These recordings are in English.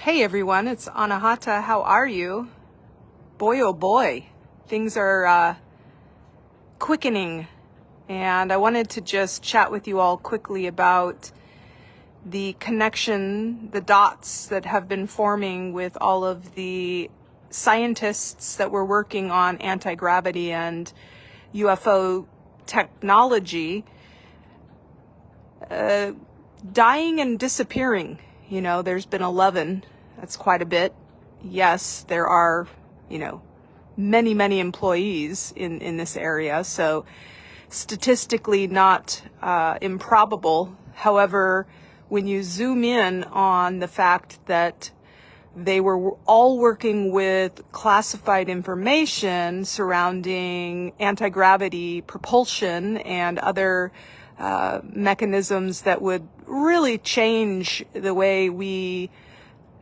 Hey everyone, it's Anahata. How are you? Boy, oh boy, things are quickening. And I wanted to just chat with you all quickly about the connection, the dots that have been forming with all of the scientists that were working on anti-gravity and UFO technology dying and disappearing. You know, there's been 11. That's quite a bit. Yes, there are, many, many employees in this area. So statistically not improbable. However, when you zoom in on the fact that they were all working with classified information surrounding anti-gravity propulsion and other mechanisms that would really change the way we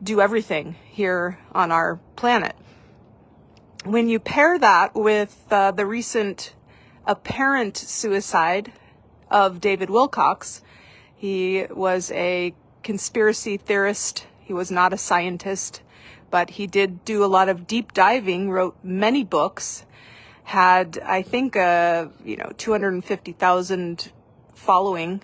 do everything here on our planet. When you pair that with the recent apparent suicide of David Wilcock, he was a conspiracy theorist. He was not a scientist, but he did do a lot of deep diving, wrote many books, had, I think, 250,000 following.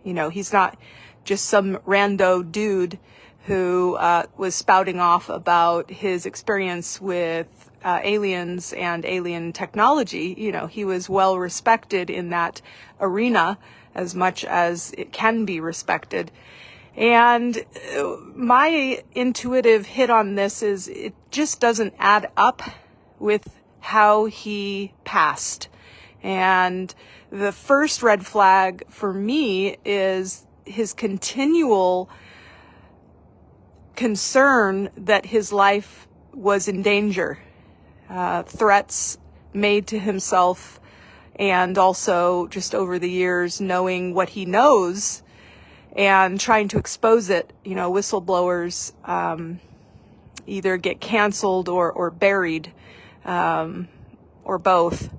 He's not just some rando dude who was spouting off about his experience with aliens and alien technology. He was well respected in that arena as much as it can be respected. And my intuitive hit on this is it just doesn't add up with how he passed. And the first red flag for me is his continual concern that his life was in danger. Threats made to himself, and also just over the years knowing what he knows and trying to expose it. Whistleblowers either get canceled or buried, or both.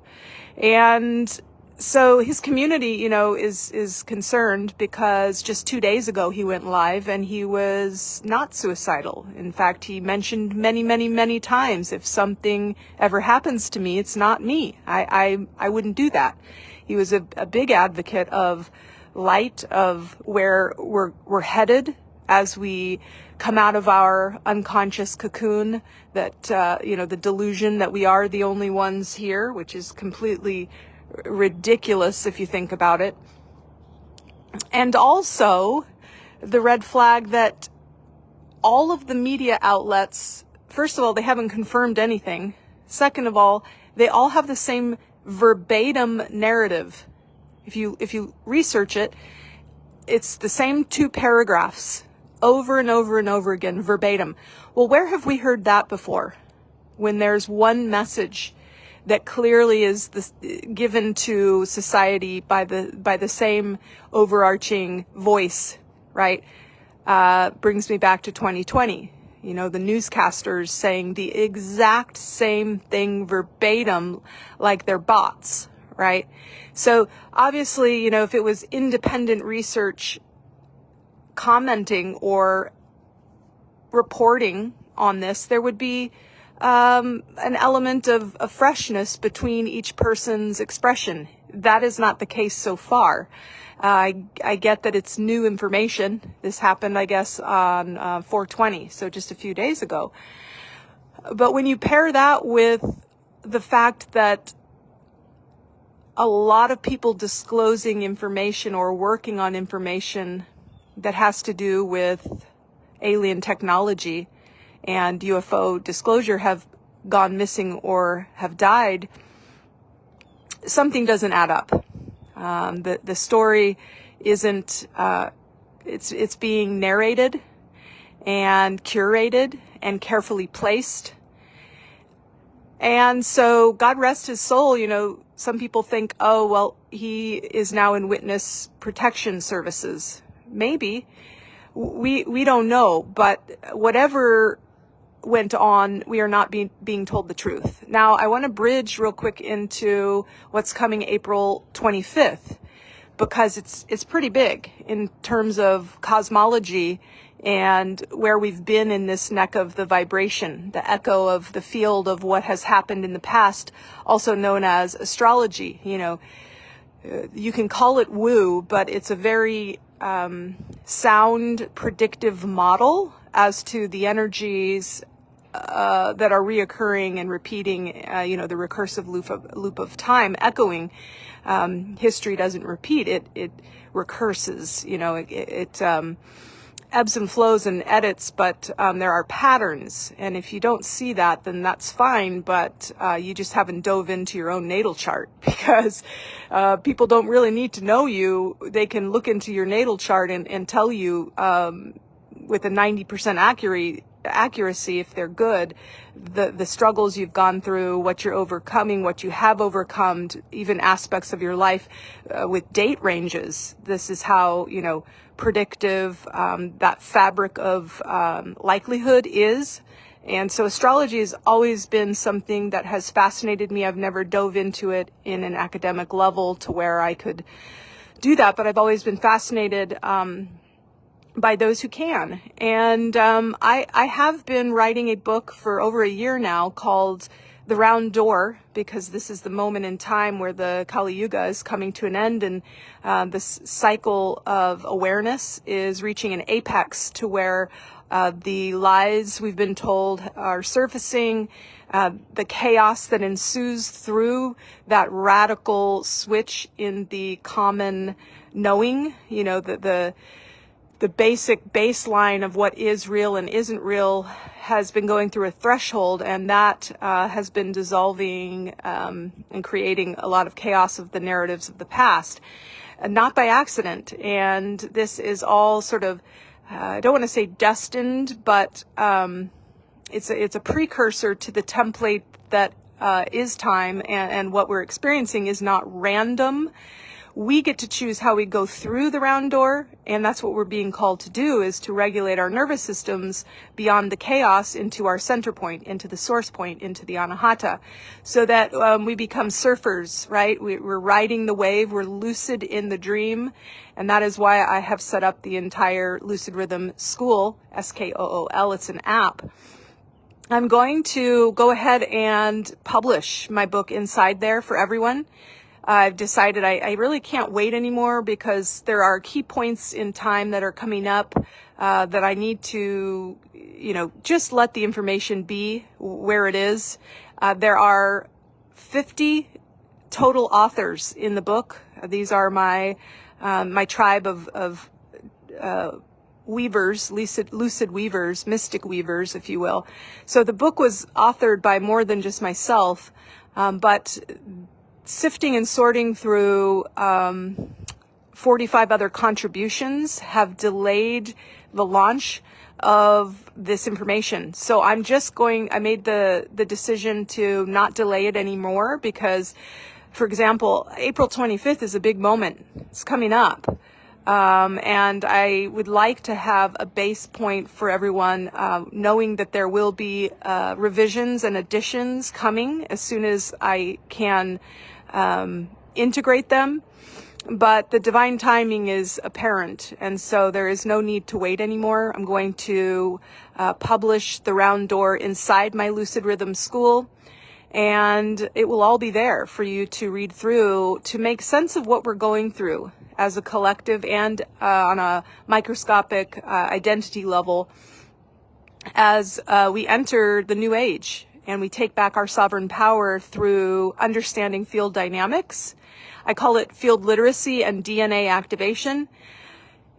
And so his community, is concerned because just 2 days ago he went live and he was not suicidal. In fact, he mentioned many, many, many times, if something ever happens to me, it's not me. I wouldn't do that. He was a big advocate of light, of where we're headed as we come out of our unconscious cocoon, that, the delusion that we are the only ones here, which is completely ridiculous if you think about it. And also the red flag that all of the media outlets, first of all, they haven't confirmed anything. Second of all, they all have the same verbatim narrative. If you research it, it's the same 2 paragraphs over and over and over again, verbatim. Well, where have we heard that before? When there's one message that clearly is given to society by the same overarching voice, right? Brings me back to 2020. The newscasters saying the exact same thing verbatim, like they're bots, right? So obviously, if it was independent research commenting or reporting on this, there would be an element of freshness between each person's expression. That is not the case so far. I get that it's new information. This happened, I guess, on 4/20, so just a few days ago. But when you pair that with the fact that a lot of people disclosing information or working on information that has to do with alien technology and UFO disclosure have gone missing or have died, something doesn't add up. The story isn't, it's being narrated and curated and carefully placed. And so God rest his soul. Some people think, oh, well, he is now in witness protection services. Maybe. We don't know, but whatever went on, we are not being told the truth. Now, I want to bridge real quick into what's coming April 25th, because it's pretty big in terms of cosmology and where we've been in this neck of the vibration, the echo of the field of what has happened in the past, also known as astrology. You know, you can call it woo, but it's a very sound, predictive model as to the energies that are reoccurring and repeating, you know, the recursive loop of time, echoing. History doesn't repeat, it recurses, you know, it ebbs and flows and edits, but there are patterns. And if you don't see that, then that's fine, but you just haven't dove into your own natal chart, because people don't really need to know you. They can look into your natal chart and tell you with a 90% accuracy, if they're good, the struggles you've gone through, what you're overcoming, what you have overcome, even aspects of your life with date ranges. This is how, you know, predictive that fabric of likelihood is. And so astrology has always been something that has fascinated me. I've never dove into it in an academic level to where I could do that, but I've always been fascinated by those who can. And I have been writing a book for over a year now called The Round Door, because this is the moment in time where the Kali Yuga is coming to an end, and this cycle of awareness is reaching an apex to where the lies we've been told are surfacing, the chaos that ensues through that radical switch in the common knowing, you know, the basic baseline of what is real and isn't real has been going through a threshold, and that has been dissolving and creating a lot of chaos of the narratives of the past, not by accident. And this is all sort of, I don't want to say destined, but it's a precursor to the template that is time, and what we're experiencing is not random. We get to choose how we go through the round door, and that's what we're being called to do, is to regulate our nervous systems beyond the chaos into our center point, into the source point, into the anahata, so that we become surfers, right? We're riding the wave, we're lucid in the dream, and that is why I have set up the entire Lucid Rhythm School, SKOOL, it's an app. I'm going to go ahead and publish my book inside there for everyone. I've decided I really can't wait anymore, because there are key points in time that are coming up that I need to, you know, just let the information be where it is. There are 50 total authors in the book. These are my tribe of weavers, lucid weavers, mystic weavers, if you will. So the book was authored by more than just myself, but sifting and sorting through 45 other contributions have delayed the launch of this information. So I made the decision to not delay it anymore, because, for example, April 25th is a big moment. It's coming up. And I would like to have a base point for everyone, knowing that there will be revisions and additions coming as soon as I can integrate them. But the divine timing is apparent, and so there is no need to wait anymore. I'm going to publish The Round Door inside my Lucid Rhythm School, and it will all be there for you to read through to make sense of what we're going through as a collective and on a microscopic identity level as we enter the new age and we take back our sovereign power through understanding field dynamics. I call it field literacy and DNA activation.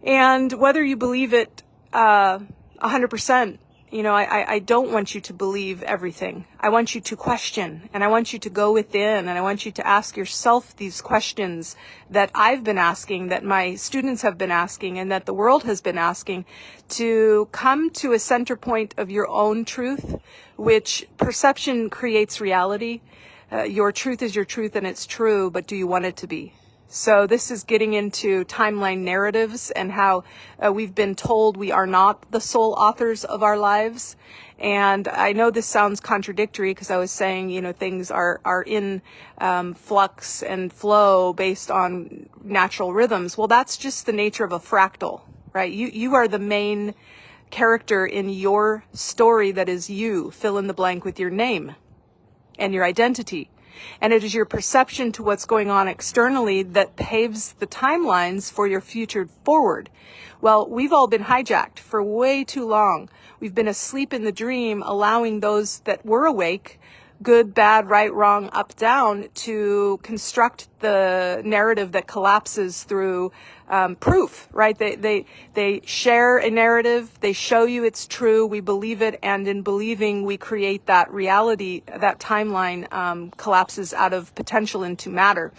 And whether you believe it 100%, you know, I don't want you to believe everything. I want you to question, and I want you to go within, and I want you to ask yourself these questions that I've been asking, that my students have been asking, and that the world has been asking, to come to a center point of your own truth, which perception creates reality. Your truth is your truth and it's true, but do you want it to be? So this is getting into timeline narratives and how we've been told we are not the sole authors of our lives. And I know this sounds contradictory because I was saying, you know, things are in flux and flow based on natural rhythms. Well, that's just the nature of a fractal, right? You are the main character in your story that is you. Fill in the blank with your name and your identity. And it is your perception to what's going on externally that paves the timelines for your future forward. Well, we've all been hijacked for way too long. We've been asleep in the dream, allowing those that were awake, good, bad, right, wrong, up, down, to construct the narrative that collapses through proof, right? They share a narrative, they show you it's true, we believe it, and in believing we create that reality. That timeline collapses out of potential into matter.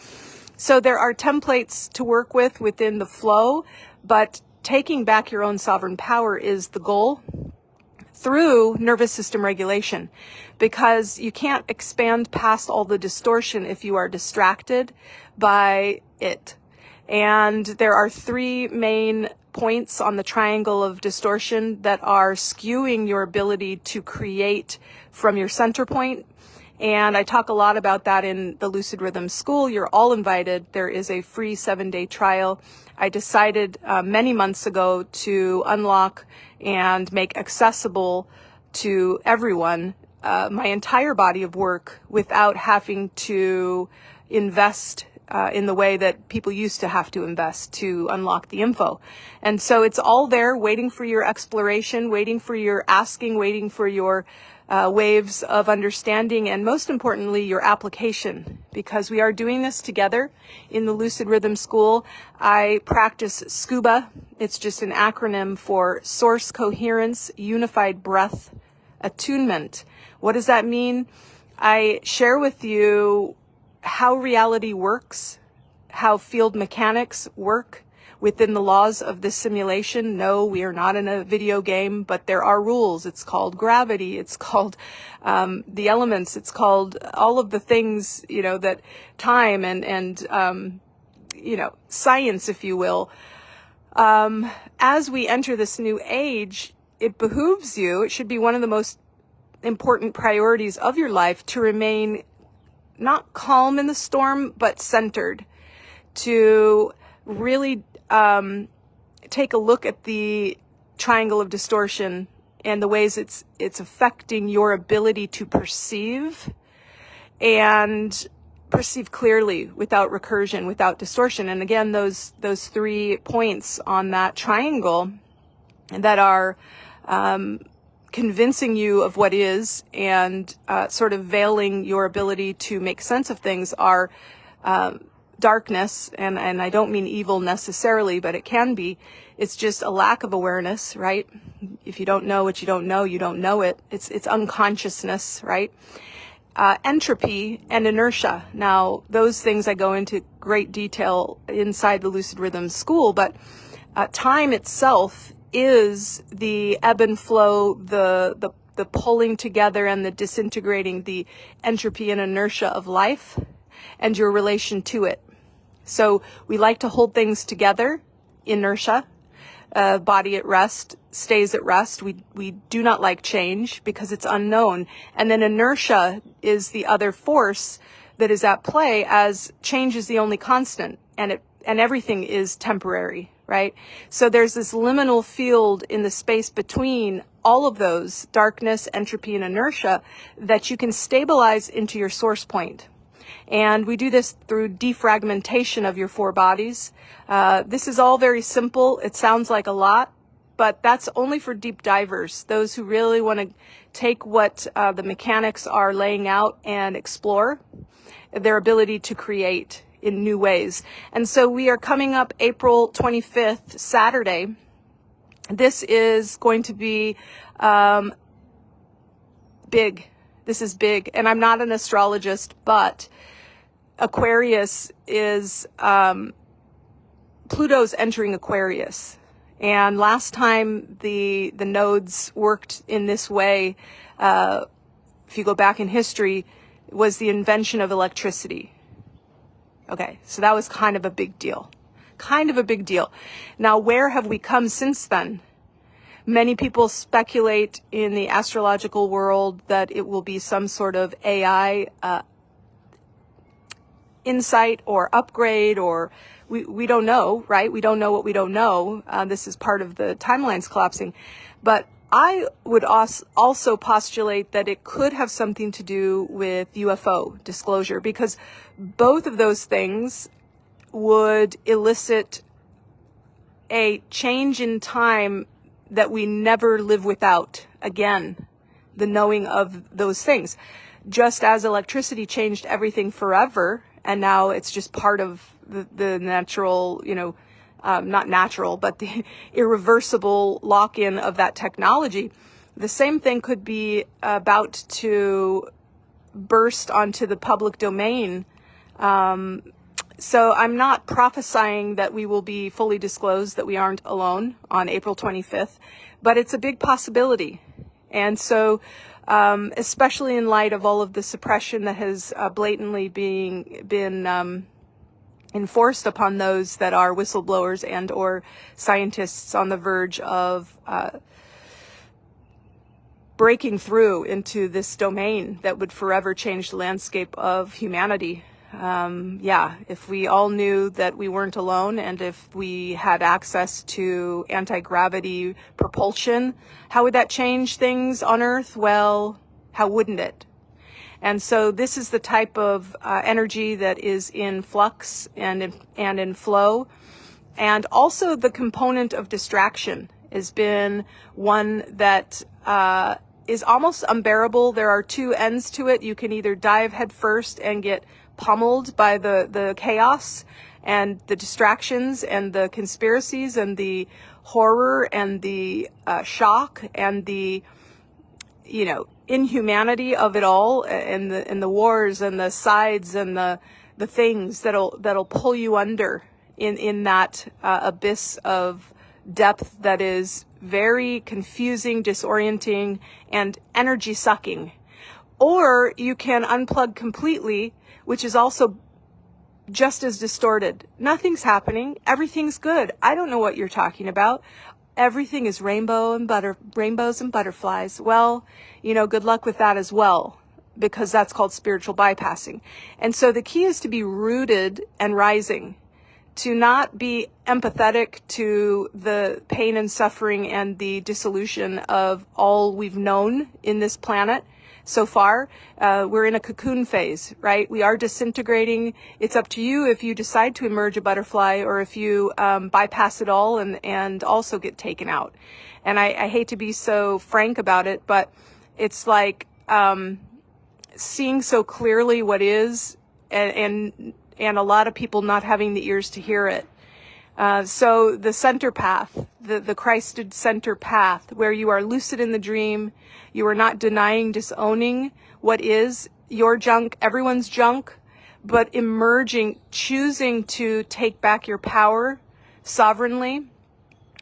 So there are templates to work with within the flow, but taking back your own sovereign power is the goal through nervous system regulation, because you can't expand past all the distortion if you are distracted by it. And there are three main points on the triangle of distortion that are skewing your ability to create from your center point. And I talk a lot about that in the Lucid Rhythm School. You're all invited. There is a free 7-day trial. I decided many months ago to unlock and make accessible to everyone my entire body of work without having to invest in the way that people used to have to invest to unlock the info. And so it's all there waiting for your exploration, waiting for your asking, waiting for your waves of understanding, and most importantly, your application, because we are doing this together in the Lucid Rhythm School. I practice SCUBA. It's just an acronym for Source Coherence Unified Breath Attunement. What does that mean? I share with you how reality works, how field mechanics work within the laws of this simulation. No, we are not in a video game, but there are rules. It's called gravity. It's called the elements. It's called all of the things, that time and science, if you will. As we enter this new age, it behooves you, it should be one of the most important priorities of your life to remain not calm in the storm, but centered, to really take a look at the triangle of distortion and the ways it's affecting your ability to perceive and perceive clearly without recursion, without distortion. And again, those 3 points on that triangle that are convincing you of what is and sort of veiling your ability to make sense of things are darkness, and I don't mean evil necessarily, but it can be. It's just a lack of awareness, right? If you don't know what you don't know it. It's unconsciousness, right? Entropy and inertia. Now, those things I go into great detail inside the Lucid Rhythm School, but time itself is the ebb and flow, the pulling together and the disintegrating, the entropy and inertia of life and your relation to it. So we like to hold things together. Inertia, body at rest, stays at rest. We do not like change because it's unknown. And then inertia is the other force that is at play, as change is the only constant, and everything is temporary, right? So there's this liminal field in the space between all of those, darkness, entropy, and inertia, that you can stabilize into your source point. And we do this through defragmentation of your 4 bodies. This is all very simple. It sounds like a lot, but that's only for deep divers, those who really want to take what the mechanics are laying out and explore their ability to create in new ways. And so we are coming up April 25th, Saturday. This is going to be big. This is big. And I'm not an astrologist, but Aquarius is, Pluto's entering Aquarius. And last time the nodes worked in this way, if you go back in history, was the invention of electricity. Okay, so that was kind of a big deal. Kind of a big deal. Now, where have we come since then? Many people speculate in the astrological world that it will be some sort of AI insight or upgrade, or we don't know, right? We don't know what we don't know. This is part of the timelines collapsing. But I would also postulate that it could have something to do with UFO disclosure, because both of those things would elicit a change in time that we never live without again, the knowing of those things. Just as electricity changed everything forever, and now it's just part of the natural, not natural, but the irreversible lock-in of that technology, the same thing could be about to burst onto the public domain. So I'm not prophesying that we will be fully disclosed, that we aren't alone on April 25th, but it's a big possibility. And so, especially in light of all of the suppression that has blatantly been enforced upon those that are whistleblowers and or scientists on the verge of breaking through into this domain that would forever change the landscape of humanity. If we all knew that we weren't alone, and if we had access to anti-gravity propulsion, how would that change things on Earth? Well, how wouldn't it? And so this is the type of energy that is in flux and in flow. And also the component of distraction has been one that is almost unbearable. There are two ends to it. You can either dive headfirst and get pummeled by the chaos and the distractions and the conspiracies and the horror and the shock and the inhumanity of it all, and the wars and the sides and the things that'll pull you under in that abyss of depth that is very confusing, disorienting, and energy sucking. Or you can unplug completely, which is also just as distorted. Nothing's happening. Everything's good. I don't know what you're talking about. Everything is rainbows and butterflies. Well, good luck with that as well, because that's called spiritual bypassing. And so the key is to be rooted and rising, to not be empathetic to the pain and suffering and the dissolution of all we've known in this planet. So far, we're in a cocoon phase, right? We are disintegrating. It's up to you if you decide to emerge a butterfly, or if you bypass it all and also get taken out. And I hate to be so frank about it, but it's like seeing so clearly what is, and a lot of people not having the ears to hear it. So the center path, the Christed center path, where you are lucid in the dream, you are not denying, disowning what is your junk, everyone's junk, but emerging, choosing to take back your power sovereignly,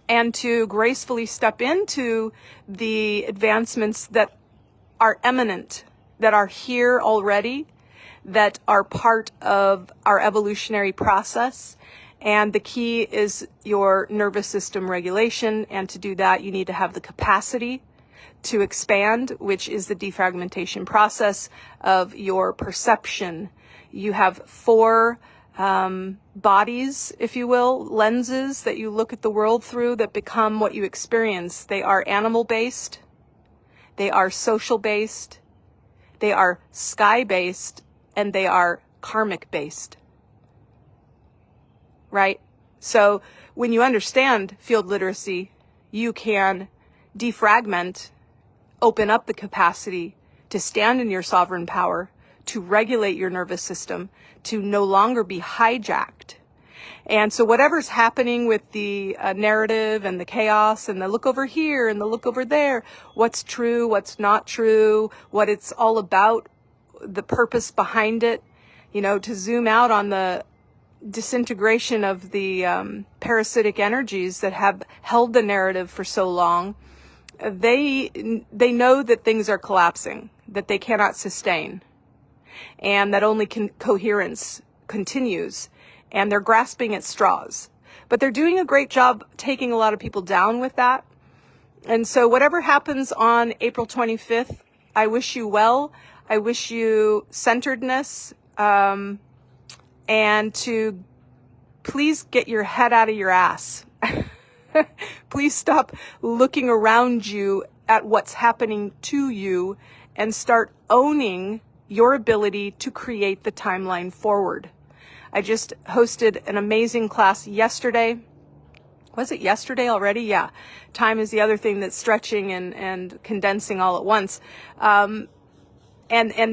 and to gracefully step into the advancements that are imminent, that are here already, that are part of our evolutionary process. And the key is your nervous system regulation. And to do that, you need to have the capacity to expand, which is the defragmentation process of your perception. You have 4 bodies, if you will, lenses that you look at the world through that become what you experience. They are animal-based, they are social-based, they are sky-based, and they are karmic-based. Right? So when you understand field literacy, you can defragment, open up the capacity to stand in your sovereign power, to regulate your nervous system, to no longer be hijacked. And so whatever's happening with the narrative and the chaos and the look over here and the look over there, what's true, what's not true, what it's all about, the purpose behind it, to zoom out on the disintegration of the parasitic energies that have held the narrative for so long. They know that things are collapsing, that they cannot sustain, and that only coherence continues, and they're grasping at straws. But they're doing a great job taking a lot of people down with that. And so whatever happens on April 25th, I wish you well. I wish you centeredness, and to please get your head out of your ass. Please stop looking around you at what's happening to you and start owning your ability to create the timeline forward. I just hosted an amazing class yesterday. Was it yesterday already? Yeah. Time is the other thing that's stretching and condensing all at once. And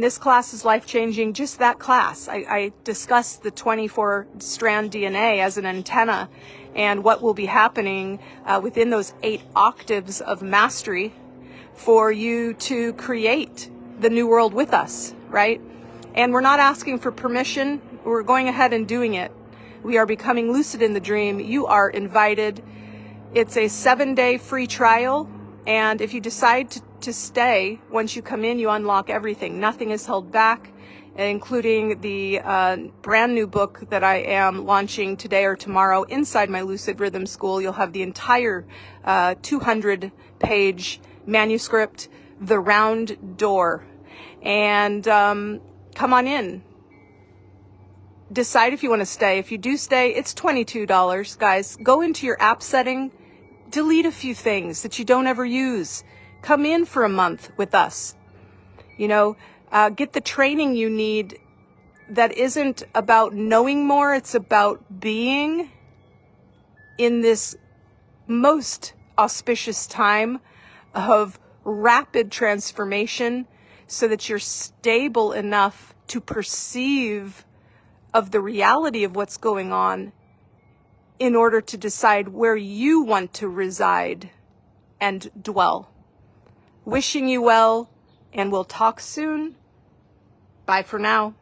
this class is life-changing. Just that class. I discussed the 24-strand DNA as an antenna and what will be happening within those 8 octaves of mastery for you to create the new world with us, right? And we're not asking for permission. We're going ahead and doing it. We are becoming lucid in the dream. You are invited. It's a 7-day free trial. And if you decide to stay, once you come in, you unlock everything. Nothing is held back, including the brand new book that I am launching today or tomorrow inside my Lucid Rhythm School. You'll have the entire 200-page manuscript, The Round Door. And come on in. Decide if you want to stay. If you do stay, it's $22, guys. Go into your app setting, delete a few things that you don't ever use. Come in for a month with us. You know, get the training you need that isn't about knowing more. It's about being in this most auspicious time of rapid transformation so that you're stable enough to perceive of the reality of what's going on in order to decide where you want to reside and dwell. Wishing you well, and we'll talk soon. Bye for now.